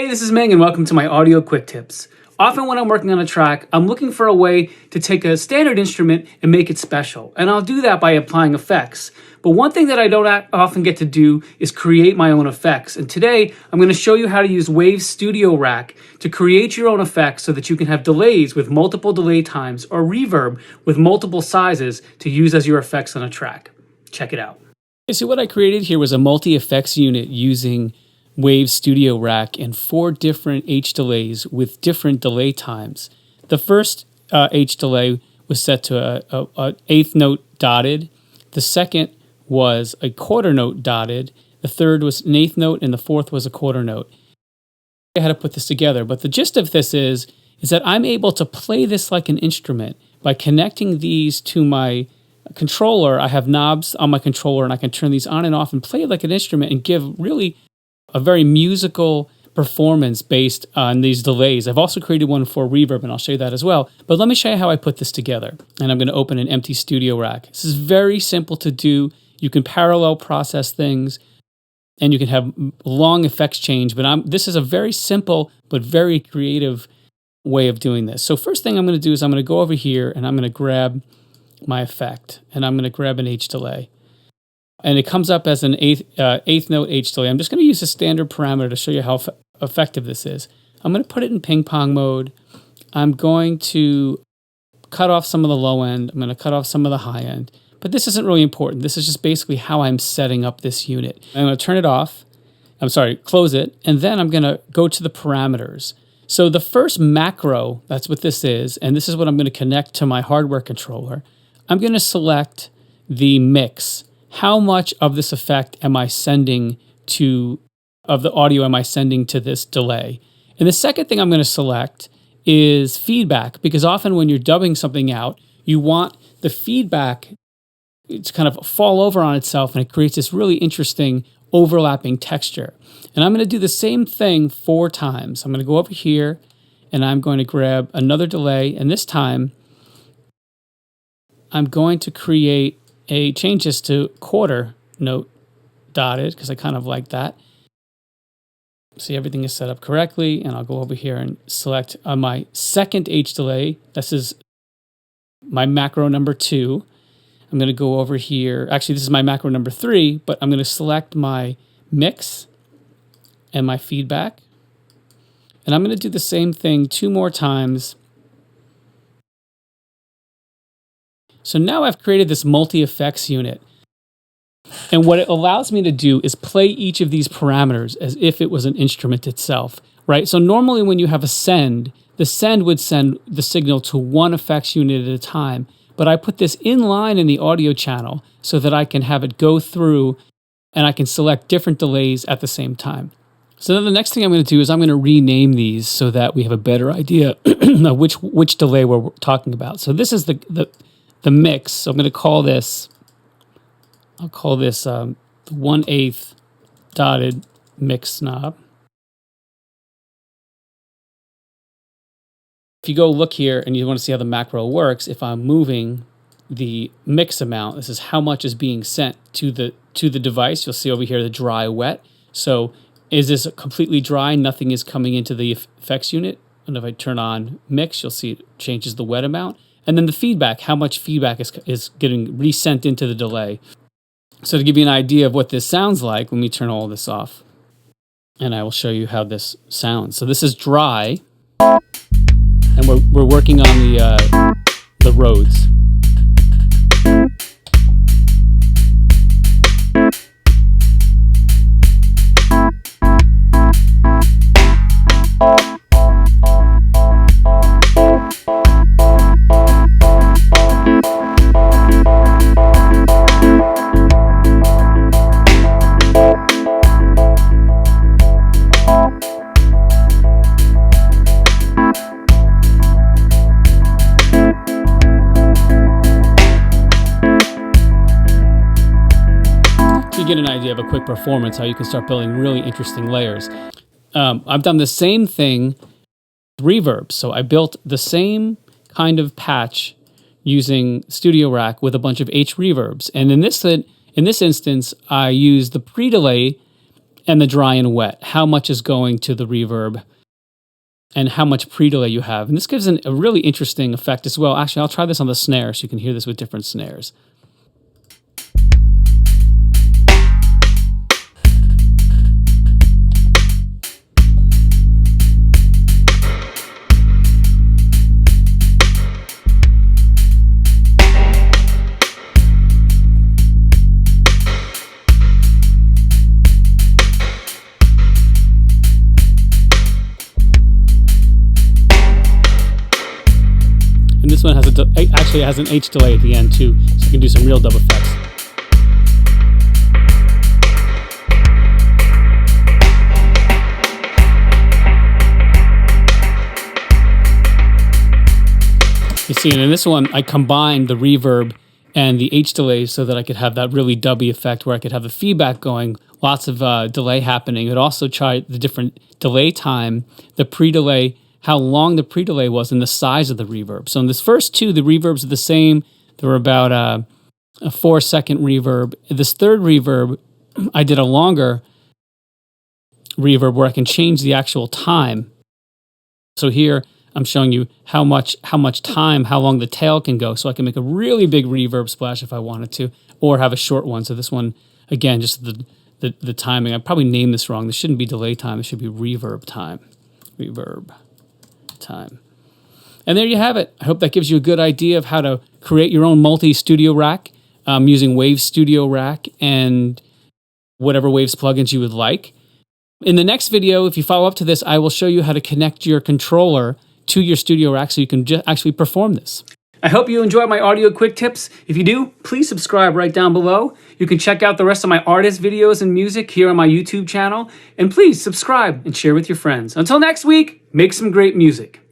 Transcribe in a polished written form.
Hey, this is Ming and welcome to my audio quick tips. Often when I'm working on a track, I'm looking for a way to take a standard instrument and make it special. And I'll do that by applying effects. But one thing that I don't often get to do is create my own effects. And today, I'm going to show you how to use Waves StudioRack to create your own effects so that you can have delays with multiple delay times or reverb with multiple sizes to use as your effects on a track. Check it out. So what I created here was a multi-effects unit using Waves StudioRack and 4 different H delays with different delay times. The first H delay was set to a eighth note dotted. The second was a quarter note dotted. The third was an eighth note, and the fourth was a quarter note. I had to put this together, but the gist of this is that I'm able to play this like an instrument by connecting these to my controller. I have knobs on my controller, and I can turn these on and off and play it like an instrument and give really a very musical performance based on these delays. I've also created one for reverb, and I'll show you that as well. But let me show you how I put this together. And I'm going to open an empty StudioRack. This is very simple to do. You can parallel process things, and you can have long effects change. But this is a very simple but very creative way of doing this. So first thing I'm going to do is I'm going to go over here, and I'm going to grab my effect, and I'm going to grab an H delay. And it comes up as an eighth note H delay. I'm just going to use a standard parameter to show you how effective this is. I'm going to put it in ping pong mode. I'm going to cut off some of the low end. I'm going to cut off some of the high end. But this isn't really important. This is just basically how I'm setting up this unit. I'm going to turn it off. Close it. And then I'm going to go to the parameters. So the first macro, that's what this is, and this is what I'm going to connect to my hardware controller. I'm going to select the mix. How much of this effect am I sending of the audio am I sending to this delay? And the second thing I'm going to select is feedback, because often when you're dubbing something out, you want the feedback to kind of fall over on itself, and it creates this really interesting overlapping texture. And I'm going to do the same thing 4 times. I'm going to go over here, and I'm going to grab another delay, and this time I'm going to change this to quarter note dotted, because I kind of like that. See, everything is set up correctly, and I'll go over here and select my second H delay. This is my macro number 2. I'm going to go over here. Actually, this is my macro number 3, but I'm going to select my mix and my feedback. And I'm going to do the same thing 2 more times. So now I've created this multi-effects unit. And what it allows me to do is play each of these parameters as if it was an instrument itself, right? So normally when you have a send, the send would send the signal to one effects unit at a time. But I put this in line in the audio channel so that I can have it go through and I can select different delays at the same time. So then the next thing I'm going to do is I'm going to rename these so that we have a better idea of which delay we're talking about. So this is the mix. So I'm going to call this, I'll call this the 1/8 dotted mix knob. If you go look here and you want to see how the macro works, if I'm moving the mix amount, this is how much is being sent to the device. You'll see over here the dry wet. So is this completely dry? Nothing is coming into the effects unit. And if I turn on mix, you'll see it changes the wet amount. And then the feedback, how much feedback is getting resent into the delay. So to give you an idea of what this sounds like, let me turn all this off. And I will show you how this sounds. So this is dry. And we're working on the roads. Get an idea of a quick performance, how you can start building really interesting layers. I've done the same thing with reverb. So I built the same kind of patch using StudioRack with a bunch of H reverbs. And in this instance, I used the pre-delay and the dry and wet. How much is going to the reverb and how much pre-delay you have. And this gives a really interesting effect as well. Actually, I'll try this on the snare so you can hear this with different snares. And this one has actually has an H delay at the end too, so you can do some real dub effects. You see, and in this one, I combined the reverb and the H delay so that I could have that really dubby effect where I could have the feedback going, lots of delay happening. It also tried the different delay time, the pre-delay, how long the pre-delay was, and the size of the reverb. So in this first two, the reverbs are the same. They were about a 4-second reverb. This third reverb, I did a longer reverb where I can change the actual time. So here I'm showing you how much time, how long the tail can go. So I can make a really big reverb splash if I wanted to, or have a short one. So this one, again, just the timing. I probably named this wrong. This shouldn't be delay time. It should be reverb time. Reverb time. And there you have it. I hope that gives you a good idea of how to create your own multi-studio rack using Waves StudioRack and whatever Waves plugins you would like. In the next video, if you follow up to this, I will show you how to connect your controller to your studio rack so you can actually perform this. I hope you enjoyed my audio quick tips. If you do, please subscribe right down below. You can check out the rest of my artist videos and music here on my YouTube channel. And please subscribe and share with your friends. Until next week, make some great music.